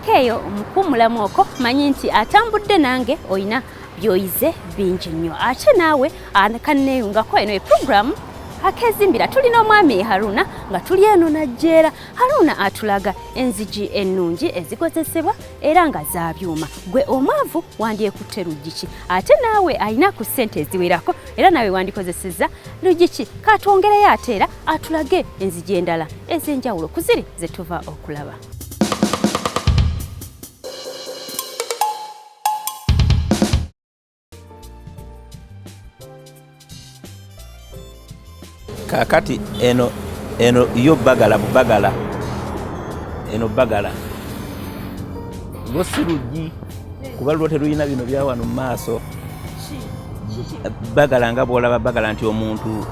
Keeyo omukuumulamu okwo manyi nti atambudde nange oyina byoyize bingi nnyo ate naawe kanneeyungako eno eprogramu akezimbira. Tulina omwami Haruna nga tuli eno najjeera. Haruna atulaga enzigi ennungi ezikozesebwa era nga za byuma. Gwe omwavu wandyekutte luggi ki? Ate naawe alina ku ssente eziwerako era nawe wandikozesezza luggi ki? Katwongereyo ate era atulage enzigi endala ez'enjawulo ku ziri ze tuva okulaba. Kakati eno yo bagala bubagala eno bagala lwosirugi kuba lwo teruyina bino bya wano mu maaso bagala nga bwolaba bagala nti omuntu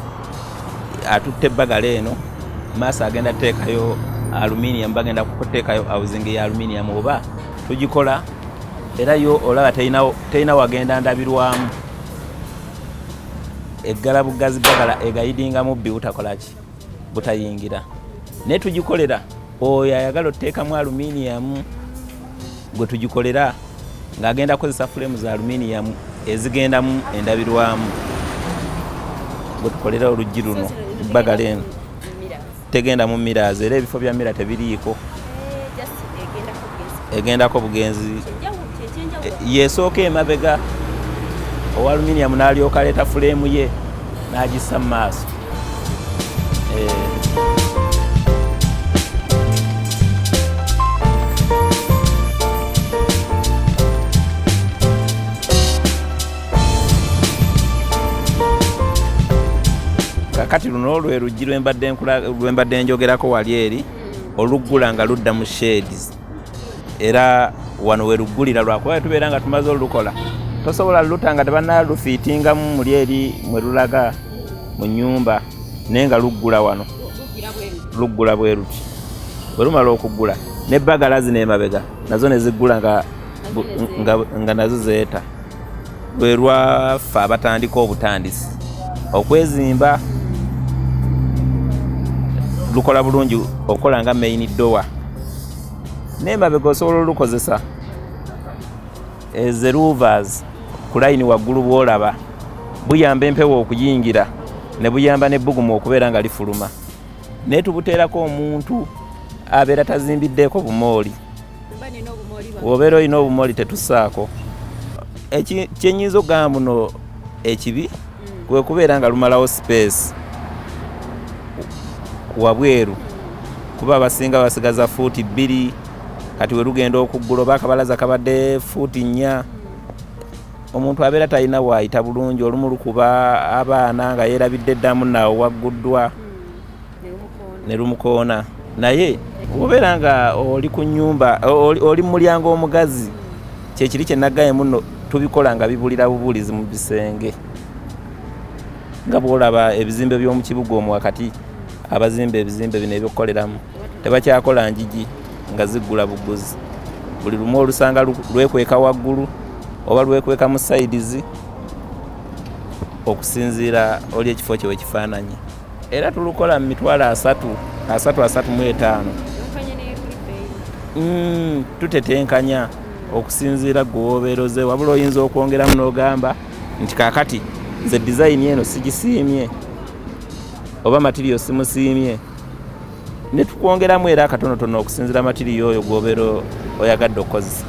atutte bagala eno maaso agenda teekayo aluminium bagenda kuteekayo housing ya aluminium oba tugikola era yo olaba terina wagenda ndabirwamu eggala bugazi bagala egayidinga mubbi butakolaki butayingira ne tugikolera oyo ayagala oteekamu aluminium gwe tugikolera ng'agenda kozesa frame za aluminium ezigendamu endabirwamu gwe tukolera oluggi luno bagala eno tegenda mu mirrors era ebifo bya mirror tebiriiko egendako bugenzi yesooka emabega owa aluminium n'alyoka aleeta fulemu ye n'agissa mu maaso. Kakati luno lwe luggi lwembadde njogerako wali eri oluggula nga ludda mu shades era wano we luggulira lwakuba tubeera nga tumaze olukola tosobola luta nga tebannalufiitingamu muli eri mwe lulaga mu nnyumba naye nga luggula wano luggula bwe ruti bwe lumala okuggula n'ebbagala zino emabega nazo ne ziggula nga nazo zeeta lwe lwaffe abatandika obutandisi okwezimba lukola bulungi okukola nga main door n'emabega osobola olukozesa the louvers ku layini waggulu bwolaba buyamba empewo okuyingira ne buyamba n'ebbugumu okubeera nga lifuluma naye tubuteerako omuntu abeera tazimbiddeko bumooli obeera olina obumooli tetussaako kyenyinza okugamba muno ekibi kwe kubeera nga lumalawo space wabweru kuba abasinga basigaza fuuti 2 kati we lugenda okuggula oba akabalaza kabadde fuuti 4 omuntu abeera talina waayita bulungi olumu lukuba abaana nga yeerabidde eddamu naawe wagguddwa ne lumukoona naye obeera nga oli ku nnyumba oli mu mulyango omugazi kyekiri kye naggaye muno tubikola nga bibulira bubulizi mu bisenge nga bwolaba ebizimbe by'omu kibuga omwo wakati abazimba ebizimbe bino ebyokukoleramu tebakyakola njigi nga ziggula buguzi buli lumu olusanga lwekweka waggulu oba lwekweka mu sides okusinziira oli ekifo kye wekifaananyi era tulukola mu mitwalo 35 tutetenkanya okusinziira gwe wobeeroze wabula oyinza okwongeramu n'ogamba nti kaakati nze design eno sigisiimye oba material simusiimye ne tukwongeramu era akatonotono okusinziira material oyo gwobeera oyagadde okukozesa.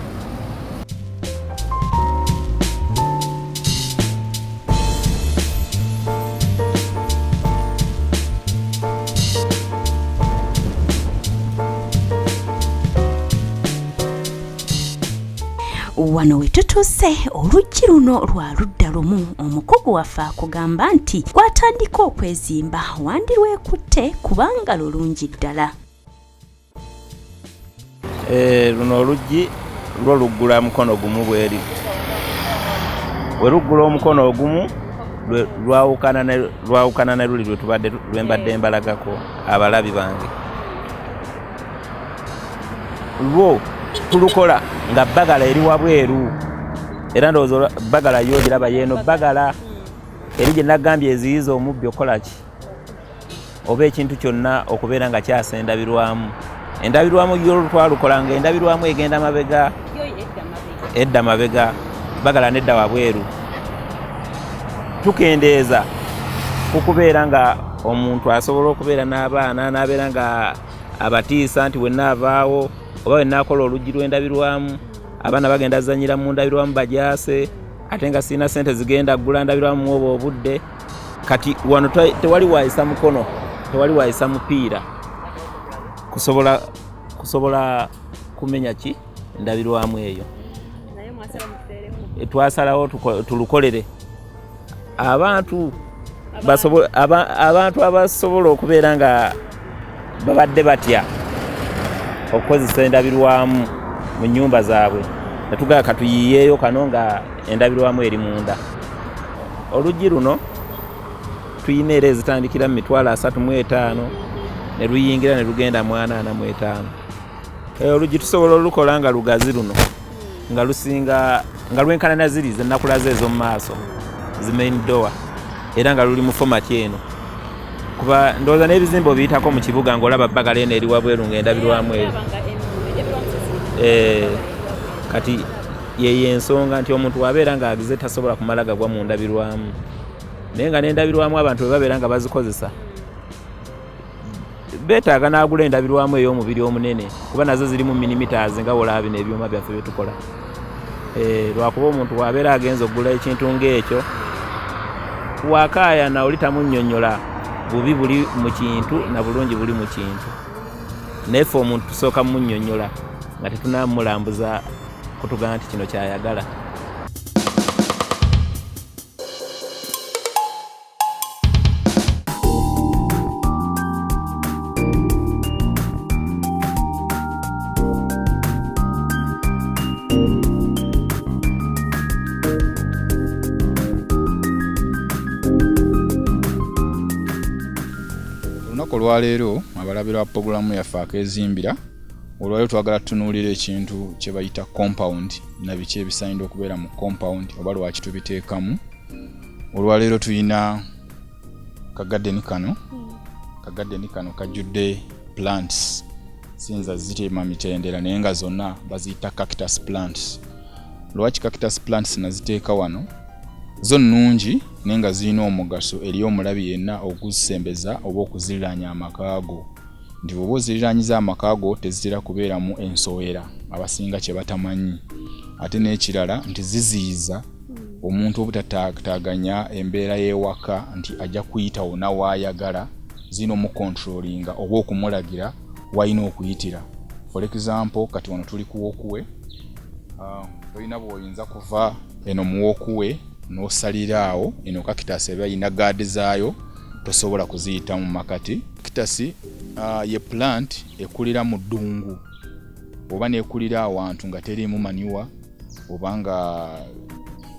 Wano we tutuuse oluggi luno lwa ludda lumu omukugu waffe akugamba nti gwatandika okwezimba wandirwekutte kubanga lulungi ddala. Luno oluggi lwo luggula mukono gumu bweri we luggula omukono ogumu lwawukana ne luli lwembadde mbalagako abalabi bange lwo tulukola nga bagala eri wabweru era ndowooza bagala yo giraba yeeno bagala eri gye nagambye eziyiza omubbi okola ki oba ekintu kyonna okubeera nga kyasendabirwamu endabirwamu yo twalukolanga endabirwamu egenda mabega edda mabega bagala nedda wabweru tukendeeza kukubeera nga omuntu asobola okubeera n'abaana n'abeera nga abatiisa nti wenna avaawo oba wenna akola oluggi lw'endabirwamu abaana bagenda zanyira mu ndabirwamu bajaase ate nga sirina sente zigenda ggula ndabirwamu oba obudde kati wano tewali waayisa mukono tewali waayisa mupiira kusobola kumenya ki ndabirwamu eyo twasalawo tulukolere abantu abasobola okubeera nga babadde batya okukozesa endabirwamu mu nnyumba zaabwe netugaa katuyiyeeyo kano nga endabirwamu eri munda oluggi luno tuyina era ezitandikira mu 35,000 ne luyingira ne lugenda mu 45,000 oluggi tusobola olukola nga lugazi luno nga lusinga nga lwenkanana ziri zenakulaze ezo mu maaso zi main door era nga luli mu format eno kuba ndowooza n'ebizimbe obiyitako mu kibuga ng'olaba bbagala eno eri wabweru ng'endabirwamu eyo kati yeyo ensonga nti omuntu wabeera ng'agize tasobola kumala gagwa mu ndabirwamu naye nga n'endabirwamu abantu bwe babeera nga bazikozesa beetaaga n'agula endabirwamu ey'omubiri omunene kuba nazo ziri mu millimeters nga wolaba bino ebyuma byaffe bye tukola lwakuba omuntu wabeera agenza okugula ekintu ng'ekyo wakaayana oli tamunnyonnyola bubi buli mu kintu na bulungi buli mu kintu naye ffe omuntu tusooka munnyonnyola nga tetunamulambuza kutugamba nti kino kyayagala olwaleero abalabira wa pulogulaamu yaffe akezimbira olwaleero twagala tutunuulira ekintu kye bayita compound na biki ebisaanidde okubeera mu compound oba lwaki tubiteekamu olwaleero tuyina kagadeni kano kajjudde plants sinza ziteema mitendera naye nga zonna baziyita cactus plants lwaki cactus plants naziteeka wano zo nnungi naye nga zirina omugaso eri omulabi yenna okuzisembeza oba okuziriraanya amakaago nti bw'oba oziriraanyiza amakaago tezitera kubeeramu ensowera abasinga kye batamanyi ate n'ekirala nti ziziyiza omuntu obutataaganya embeera y'ewaka nti ajja kuyita wonna waayagala zirina omukontrolinga oba okumulagira wayina okuyitira for example kati wano tuli ku Walkway olina bw'oyinza kuva eno mu Walkway n'osaliraawo eno cactus eba yina gaadi zaayo tosobola kuziyita mu makati cactus ye plant ekulira mu ddungu oba neekulira awantu nga teriimu manure oba nga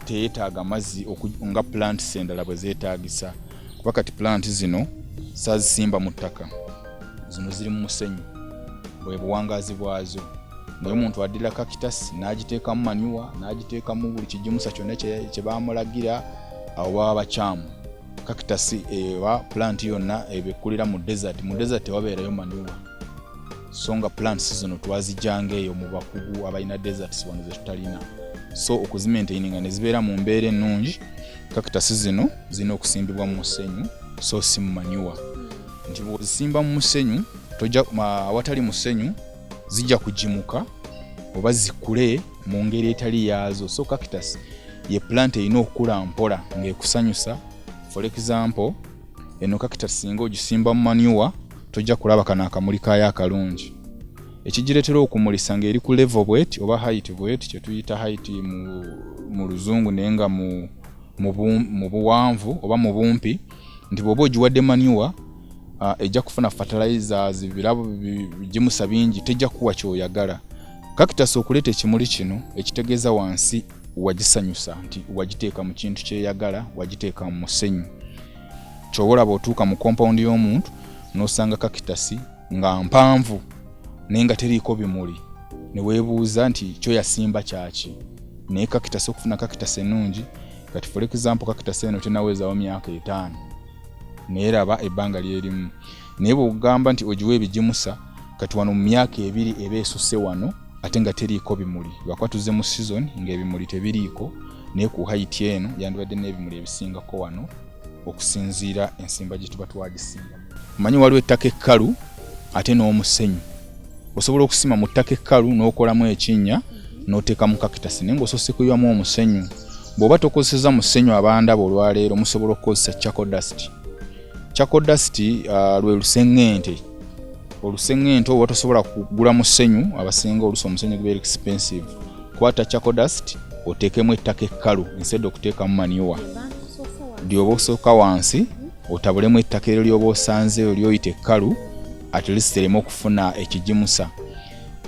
teyeetaaga mazzi nga plants endala bwe zeetaagisa kuba kati plant zino saazisimba mu ttaka zino ziri mu musenyu bwe buwangaazi bwazo naye omuntu addira cactus n'agiteekamu manure n'agiteekamu buli kigimusa kyonna kye baamulagira awo baba bakyamu cactus eba plant yonna ebekulira mu desert tewabeerayo manure so nga plants zino twazijjanga eyo mu bakugu abalina deserts wano ze tutalina so okuzimaintaininga ne zibeera mu mbeera ennungi cactus zino zirina okusimbibwa mu musenyu so si mu manure nti bw'ozisimba mu musenyu awatali musenyu zijja kujimuka oba zikule mu ngeri etali yaazo so cactus ye plant erina okukula mpola ng'ekusanyusa for example eno cactus singa ogisimba mu manure tojja kulaba kana akamuli kaayo akalungi ekigireetera okumulisa ng'eri ku level bwet oba height bwet kye tuyita height mu luzungu naye nga mu buwanvu oba mu bumpi nti bw'oba ogiwadde manure ejja kufuna fertilizers birabo bigimusa bingi tejja kuwa kyoyagala cactus okuleeta ekimuli kino ekitegeeza wansi wagisanyusa nti wagiteeka mu kintu kyeyagala wagiteeka mu musenyu kyobola bw'otuuka mu compound y'omuntu n'osanga cactus nga mpanvu naye nga teriiko bimuli ne weebuuza nti kyoyasimba kyaki naye cactus okufuna cactus ennungi kati for example cactus eno tenawezaawo myaka 5 naye raba ebbanga lyerimu naye bw'ogamba nti ogiwa ebigimusa kati wano mu myaka ebiri eba esusse wano ate nga teriiko bimuli lwakuba tuzze mu season ng'ebimuli tebiriiko naye ku height eno yandibadde n'ebimuli ebisingako wano okusinziira ensimba gye tuba twagisinga. Omanyi waliwo ettaka ekkalu ate n'omusenyu. Osobola okusima mu ttaka ekkalu n'okolamu ekinnya n'oteeka mu kakitasi naye ng'osoose kuyiwamu omusenyu. Bw'oba tokozeseza musenyu abandaba olwaleero musobola okukozesa charcoal dust. Charcoal dust lwe luseŋŋente. Oluseŋŋente oba tosobola kugula musenyu abasinga oluusi omusenyu gubeera expensive. Kwata charcoal dust oteekemu ettaka ekkalu instead okuteekamu manure. Lyoba osooka wansi otabulemu ettaka eryo lyoba osanzeeyo lyoyita ekkalu at least ereme okufuna ekigimusa.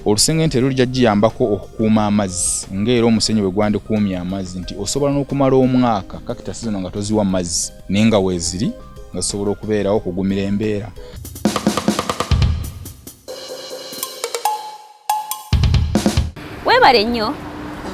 Oluseŋŋente lujja giyambako okukuuma amazzi ng'era omusenyu bwe gwandikuumya amazzi nti osobola n'okumala omwaka kakitasi zino nga toziwa mazzi naye nga weeziri nga zisobola okubeerawo okugumira embeera. Weebale nnyo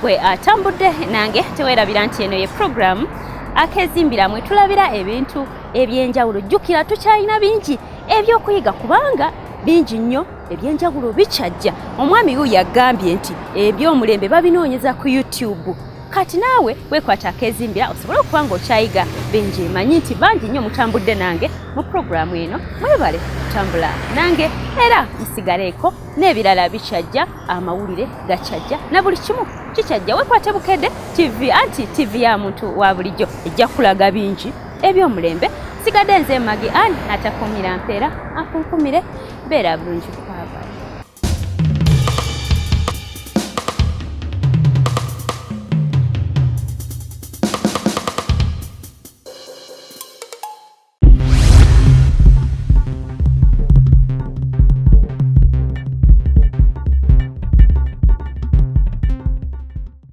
gwe atambudde nange teweerabira nti eno ye program Akezimbira mwe tulabira ebintu ebyenjawulo. Jjukira tukyalina bingi ebyokuyiga kubanga bingi nnyo ebyenjawulo bikyajja. Omwami uyu yagambye nti eby'omulembe babinoonyeza ku YouTube. Kati naawe weekwata Akezimbira osobola okuba ng'okyayiga bingi. Manyi nti bangi nnyo mutambudde nange mu programu eno. Mwebale kutambula nange era musigaleeko n'ebirala bikyajja, amawulire gakyajja na buli kimu kikyajja. Weekwate Bukedde TV, anti TV ya muntu wa bulijjo ejja kulaga bingi eby'omulembe. Sigadde nze Magi Ann atakumira mpeera akunkumire beera bulungi.